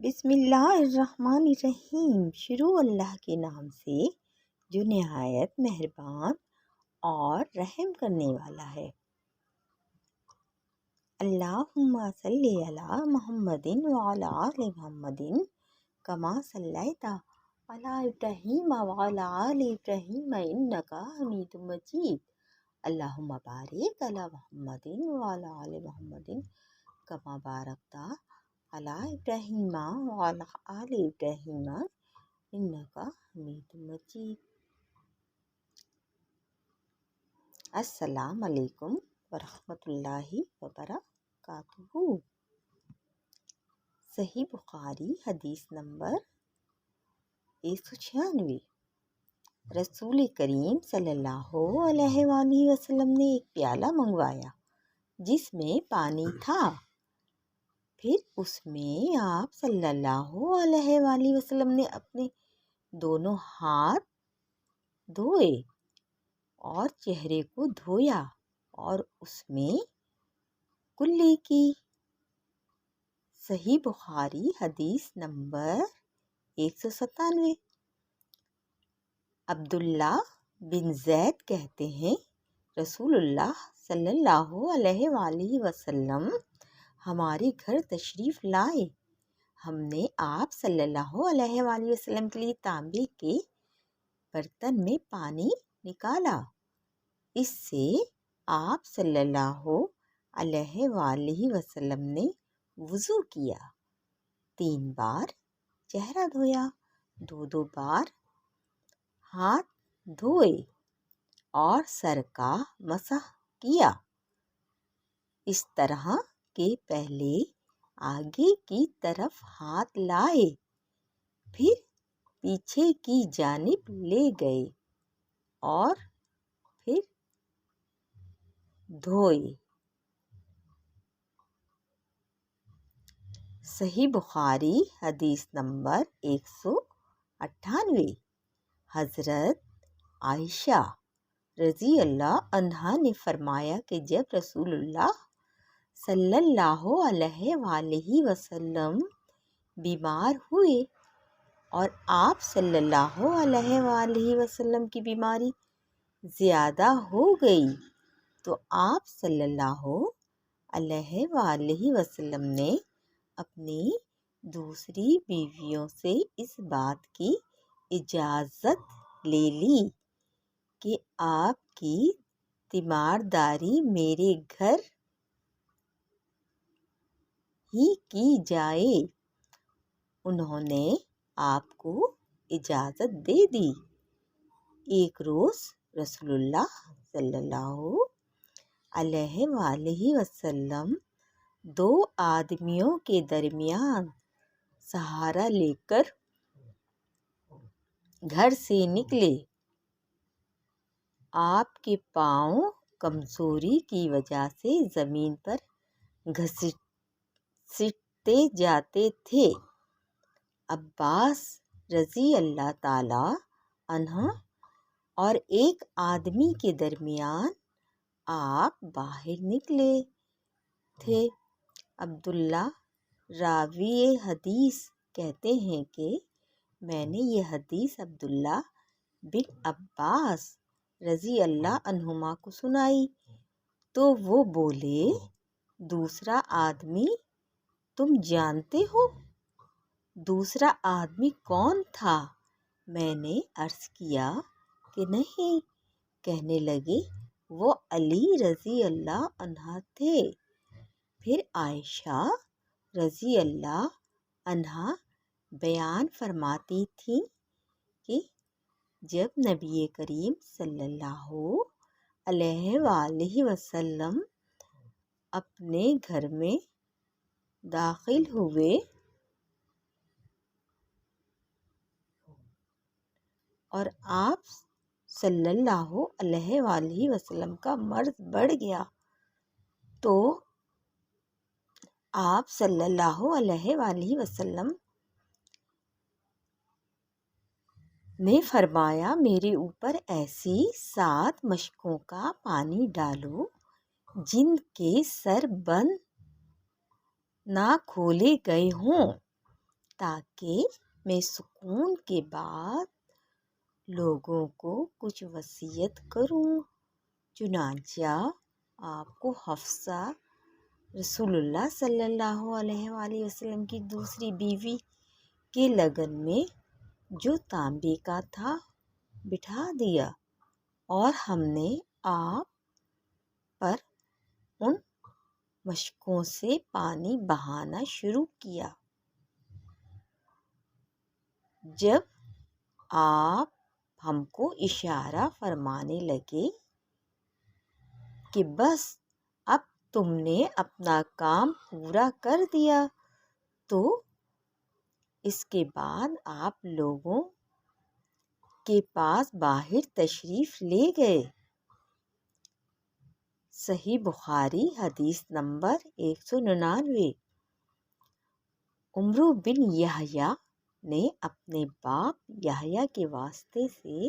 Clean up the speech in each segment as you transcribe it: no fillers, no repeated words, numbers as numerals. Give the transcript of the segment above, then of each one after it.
بسم اللہ الرحمن الرحیم۔ شروع اللہ کے نام سے جو نہایت مہربان اور رحم کرنے والا ہے۔ اللہم صلی علی محمد وعلی آل محمد کما صلیت علی ابراہیم وعلی آل ابراہیم انک حمید مجید۔ اللہم بارک علی محمد وعلی آل محمد کما بارکت علی ابراہیم وعلی آل ابراہیم انک حمید مجید۔ السلام علیکم ورحمۃ اللہ وبرکاتہ۔ صحیح بخاری حدیث نمبر 196۔ رسول کریم صلی اللہ علیہ وآلہ وسلم نے ایک پیالہ منگوایا جس میں پانی تھا۔ پھر اس میں آپ صلی اللہ علیہ وآلہ وسلم نے اپنے دونوں ہاتھ دھوئے اور چہرے کو دھویا اور اس میں کلی کی۔ صحیح بخاری حدیث نمبر 197۔ عبداللہ بن زید کہتے ہیں رسول اللہ صلی اللہ علیہ وآلہ وسلم ہمارے گھر تشریف لائے۔ ہم نے آپ صلی اللہ علیہ وآلہ وسلم کے لیے تانبے کے برتن میں پانی نکالا۔ اس سے آپ صلی اللہ علیہ وآلہ وسلم نے وضو کیا، 3 بار چہرہ دھویا، 2 بار ہاتھ دھوئے اور سر کا مسح کیا، اس طرح کہ پہلے آگے کی طرف ہاتھ لائے پھر پیچھے کی جانب لے گئے اور پھر دھوئے۔ صحیح بخاری حدیث نمبر 198۔ حضرت عائشہ رضی اللہ عنہا نے فرمایا کہ جب رسول اللہ صلی اللہ علیہ وآلہ وسلم بیمار ہوئے اور آپ صلی اللہ علیہ وآلہ وسلم کی بیماری زیادہ ہو گئی تو آپ صلی اللہ علیہ وآلہ وسلم نے اپنی دوسری بیویوں سے اس بات کی اجازت لے لی کہ آپ کی تیمارداری میرے گھر ہی کی جائے۔ انہوں نے آپ کو اجازت دے دی۔ ایک روز رسول اللہ صلی اللہ علیہ وآلہ وسلم 2 آدمیوں کے درمیان سہارا لے کر گھر سے نکلے۔ آپ کے پاؤں کمزوری کی وجہ سے زمین پر گھسیٹتے جاتے تھے۔ عباس رضی اللہ تعالی عنہ اور ایک آدمی کے درمیان آپ باہر نکلے تھے۔ عبداللہ راوی حدیث کہتے ہیں کہ میں نے یہ حدیث عبداللہ بن عباس رضی اللہ عنہما کو سنائی تو وہ بولے، دوسرا آدمی تم جانتے ہو؟ دوسرا آدمی کون تھا؟ میں نے عرض کیا کہ نہیں۔ کہنے لگے وہ علی رضی اللہ عنہ تھے۔ پھر عائشہ رضی اللہ عنہا بیان فرماتی تھیں کہ جب نبی کریم صلی اللہ علیہ وآلہ وسلم اپنے گھر میں داخل ہوئے اور آپ صلی اللہ علیہ وآلہ وسلم کا مرض بڑھ گیا تو آپ صلی اللہ علیہ وآلہ وسلم نے فرمایا میرے اوپر ایسی 7 مشکوں کا پانی ڈالو جن کے سر بند نہ کھولے گئے ہوں تاکہ میں سکون کے بعد لوگوں کو کچھ وصیت کروں۔ چنانچہ آپ کو حفصہ رسول اللہ صلی اللہ علیہ وآلہ وسلم کی دوسری بیوی کے لگن میں جو تانبے کا تھا بٹھا دیا، اور ہم نے آپ پر ان مشکوں سے پانی بہانا شروع کیا۔ جب آپ ہم کو اشارہ فرمانے لگے کہ بس اب تم نے اپنا کام پورا کر دیا، تو اس کے بعد آپ لوگوں کے پاس باہر تشریف لے گئے۔ صحیح بخاری حدیث نمبر 199۔ عمرو بن یحییٰ نے اپنے باپ یحییٰ کے واسطے سے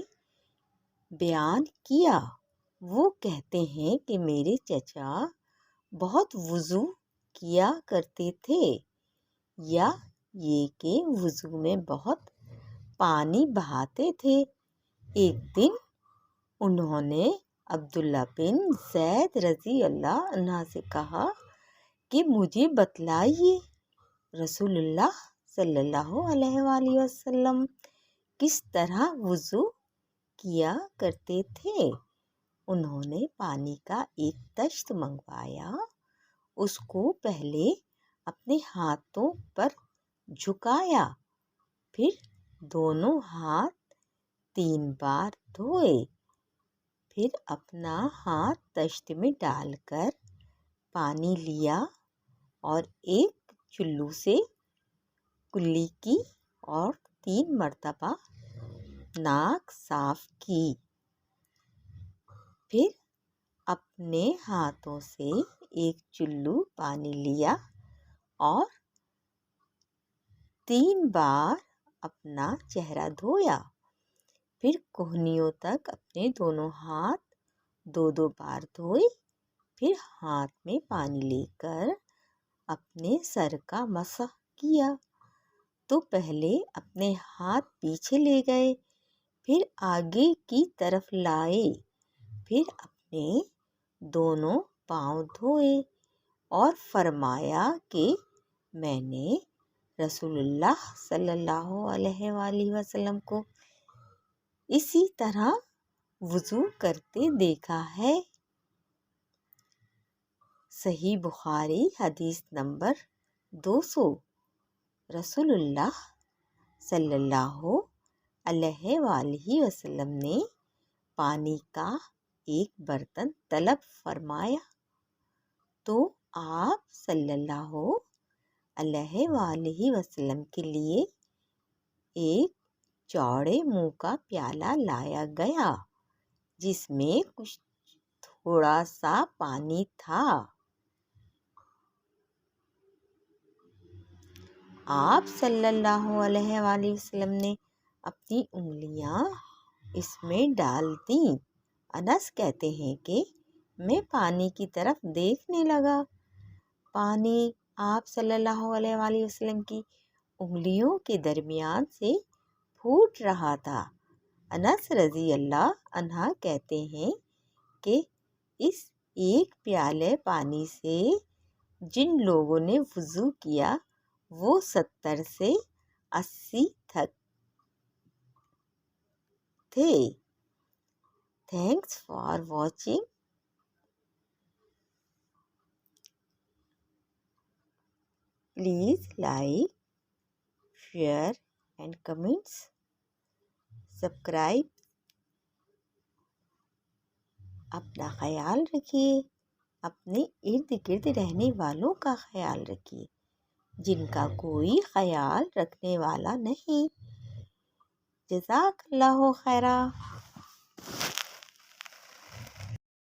بیان کیا، وہ کہتے ہیں کہ میرے چچا بہت وضو کیا کرتے تھے، یا یہ کہ وضو میں بہت پانی بہاتے تھے۔ ایک دن انہوں نے عبداللہ بن زید رضی اللہ عنہ سے کہا کہ مجھے بتلائیے رسول اللہ صلی اللہ علیہ وآلہ وسلم کس طرح وضو کیا کرتے تھے۔ انہوں نے پانی کا ایک طشت منگوایا، اس کو پہلے اپنے ہاتھوں پر جھکایا، پھر دونوں ہاتھ 3 بار دھوئے، پھر اپنا ہاتھ طشت میں ڈال کر پانی لیا اور ایک چلو سے کلی کی اور 3 مرتبہ ناک صاف کی، پھر اپنے ہاتھوں سے ایک چلو پانی لیا اور 3 بار اپنا چہرہ دھویا، پھر کہنیوں تک اپنے دونوں ہاتھ 2 بار دھوئے، پھر ہاتھ میں پانی لے کر اپنے سر کا مسح کیا، تو پہلے اپنے ہاتھ پیچھے لے گئے، پھر آگے کی طرف لائے، پھر اپنے دونوں پاؤں دھوئے اور فرمایا کہ میں نے رسول اللہ صلی اللہ علیہ وآلہ وسلم کو اسی طرح وضو کرتے دیکھا ہے۔ صحیح بخاری حدیث نمبر 200۔ رسول اللہ صلی اللہ علیہ وآلہ وسلم نے پانی کا ایک برتن طلب فرمایا، تو آپ صلی اللہ علیہ وآلہ وسلم کے لیے ایک چوڑے منہ کا پیالہ لایا گیا جس میں کچھ تھوڑا سا پانی تھا۔ آپ صلی اللہ علیہ وآلہ وسلم نے اپنی انگلیاں اس میں ڈال دیں۔ انس کہتے ہیں کہ میں پانی کی طرف دیکھنے لگا، پانی آپ صلی اللہ علیہ وآلہ وسلم کی انگلیوں کے درمیان سے پھوٹ رہا تھا۔ انس رضی اللہ عنہ کہتے ہیں کہ اس ایک پیالے پانی سے جن لوگوں نے وضو کیا وہ 70 سے 80 تک تھے۔ Thanks for watching. Please like, share and comments, subscribe. اپنا خیال رکھیے، اپنے ارد گرد رہنے والوں کا خیال رکھیے جن کا کوئی خیال رکھنے والا نہیں۔ جزاک اللہ خیرا۔